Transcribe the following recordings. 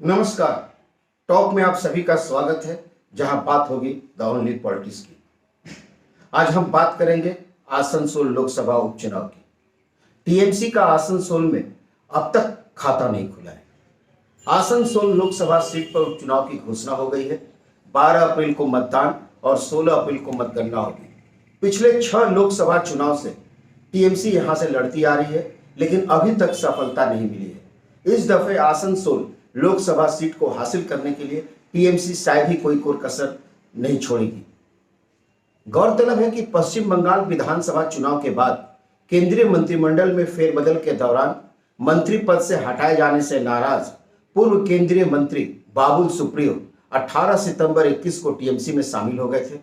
नमस्कार। टॉप में आप सभी का स्वागत है, जहां बात होगी द ओनली पॉलिटिक्स की। आज हम बात करेंगे आसनसोल लोकसभा उपचुनाव की। टीएमसी का आसनसोल में अब तक खाता नहीं खुला है। आसनसोल लोकसभा सीट पर उपचुनाव की घोषणा हो गई है। 12 अप्रैल को मतदान और 16 अप्रैल को मतगणना होगी। पिछले 6 लोकसभा चुनाव से टीएमसी यहां से लड़ती आ रही है, लेकिन अभी तक सफलता नहीं मिली है। इस दफे आसनसोल लोकसभा सीट को हासिल करने के लिए टीएमसी शायद ही कोई कसर नहीं छोड़ेगी। गौरतलब है कि पश्चिम बंगाल विधानसभा चुनाव के बाद केंद्रीय मंत्रिमंडल में फेरबदल के दौरान मंत्री पद से हटाए जाने से नाराज पूर्व केंद्रीय मंत्री बाबुल सुप्रियो 18 सितंबर 21 को टीएमसी में शामिल हो गए थे।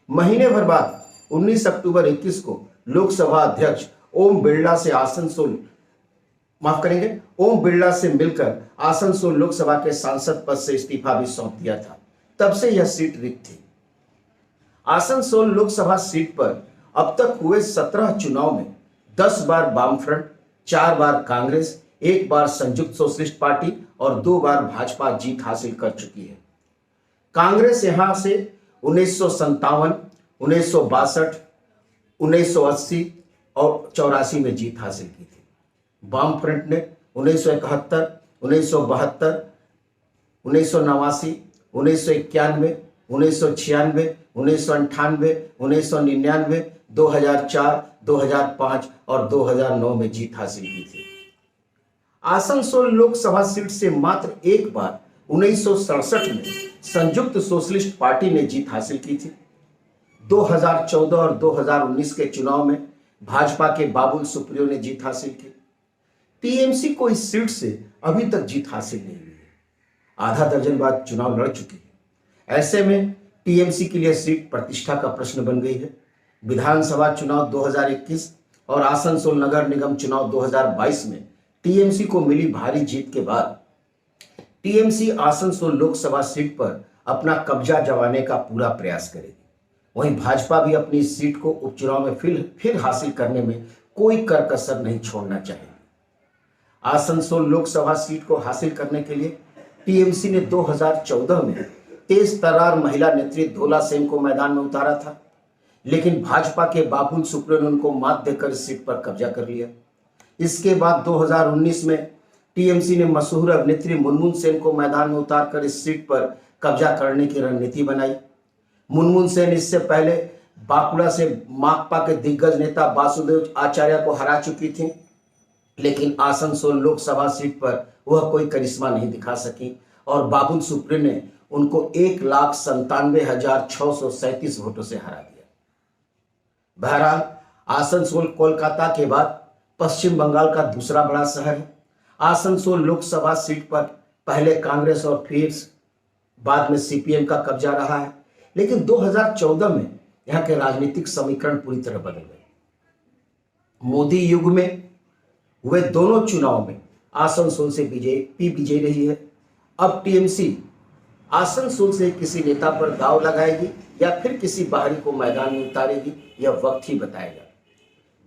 महीने भर बाद 19 अक्टूबर 21 को लोकसभा अध्यक्ष ओम बिरला से मिलकर आसनसोल लोकसभा के सांसद पद से इस्तीफा भी सौंप दिया था। तब से यह सीट रिक्त थी। आसनसोल लोकसभा सीट पर अब तक हुए 17 चुनाव में 10 बार वामफ्रंट, 4 बार कांग्रेस, 1 बार संयुक्त सोशलिस्ट पार्टी और 2 बार भाजपा जीत हासिल कर चुकी है। कांग्रेस यहां से 1957, 1962, 1980 और 84 में जीत हासिल की थी। वामफ्रंट ने 1971, 1972, 1989, 1991, 1996, 1998, 1999, 2004, 2005 और 2009 में जीत हासिल की थी। आसनसोल लोकसभा सीट से मात्र एक बार 1967 में संयुक्त सोशलिस्ट पार्टी ने जीत हासिल की थी। 2014 और 2019 के चुनाव में भाजपा के बाबुल सुप्रियो ने जीत हासिल की। टीएमसी को इस सीट से अभी तक जीत हासिल नहीं हुई है। आधा दर्जन बार चुनाव लड़ चुकी है। ऐसे में टीएमसी के लिए सीट प्रतिष्ठा का प्रश्न बन गई है। विधानसभा चुनाव 2021 और आसनसोल नगर निगम चुनाव 2022 में टीएमसी को मिली भारी जीत के बाद टीएमसी आसनसोल लोकसभा सीट पर अपना कब्जा जमाने का पूरा प्रयास करेगी। वहीं भाजपा भी अपनी सीट को उपचुनाव में फिर हासिल करने में कोई कसर नहीं छोड़ना चाहेगी। आसनसोल लोकसभा सीट को हासिल करने के लिए टीएमसी ने 2014 में तेज तर्रार महिला नेत्री धोला सेन को मैदान में उतारा था, लेकिन भाजपा के बाबुल सुप्रियो ने उनको मात देकर इस सीट पर कब्जा कर लिया। इसके बाद 2019 में टीएमसी ने मशहूर अभिनेत्री मुनमुन सेन को मैदान में उतारकर इस सीट पर कब्जा करने की रणनीति बनाई। मुनमुन सेन इससे पहले बांकुड़ा से माकपा के दिग्गज नेता वासुदेव आचार्य को हरा चुकी थी, लेकिन आसनसोल लोकसभा सीट पर वह कोई करिश्मा नहीं दिखा सकी और बाबुल सुप्रियो ने उनको 1,97,637 वोटों से हरा दिया। बहरहाल आसनसोल कोलकाता के बाद पश्चिम बंगाल का दूसरा बड़ा शहर है। आसनसोल लोकसभा सीट पर पहले कांग्रेस और फिर बाद में सीपीएम का कब्जा रहा है, लेकिन 2014 में यहाँ के राजनीतिक समीकरण पूरी तरह बदल गए। मोदी युग में हुए दोनों चुनाव में आसनसोल से बीजेपी विजयी रही है। अब टीएमसी आसनसोल से किसी नेता पर दांव लगाएगी या फिर किसी बाहरी को मैदान में उतारेगी, यह वक्त ही बताएगा।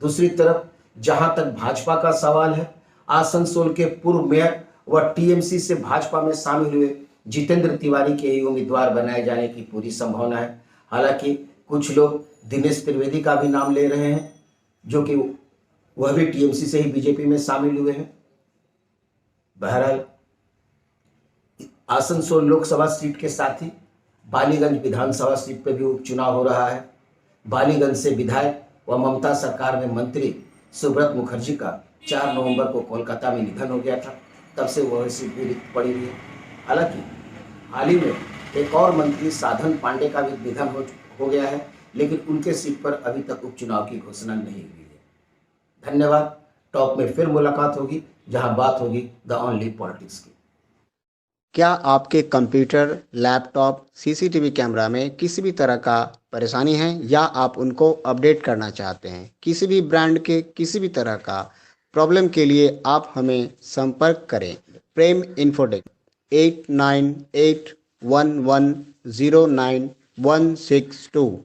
दूसरी तरफ जहां तक भाजपा का सवाल है, आसनसोल के पूर्व मेयर व टीएमसी से भाजपा में शामिल हुए जितेंद्र तिवारी के ही उम्मीदवार बनाए जाने की पूरी संभावना है। हालांकि कुछ लोग दिनेश त्रिवेदी का भी नाम ले रहे हैं, जो कि वह भी टीएमसी से ही बीजेपी में शामिल हुए हैं। बहरहाल आसनसोल लोकसभा सीट के साथ ही बालीगंज विधानसभा सीट पर भी उपचुनाव हो रहा है। बालीगंज से विधायक व ममता सरकार में मंत्री सुब्रत मुखर्जी का 4 नवंबर को कोलकाता में निधन हो गया था। तब से वह सीट भी रिक्त पड़ी हुई है। हालांकि हाल ही में एक और मंत्री साधन पांडे का भी निधन हो गया है, लेकिन उनके सीट पर अभी तक उपचुनाव की घोषणा नहीं हुई है। धन्यवाद। टॉप में फिर मुलाकात होगी, जहां बात होगी द ओनली पॉलिटिक्स की। क्या आपके कंप्यूटर, लैपटॉप, सीसीटीवी कैमरा में किसी भी तरह का परेशानी है या आप उनको अपडेट करना चाहते हैं? किसी भी ब्रांड के किसी भी तरह का प्रॉब्लम के लिए आप हमें संपर्क करें। प्रेम इन्फोटेक 8981109162।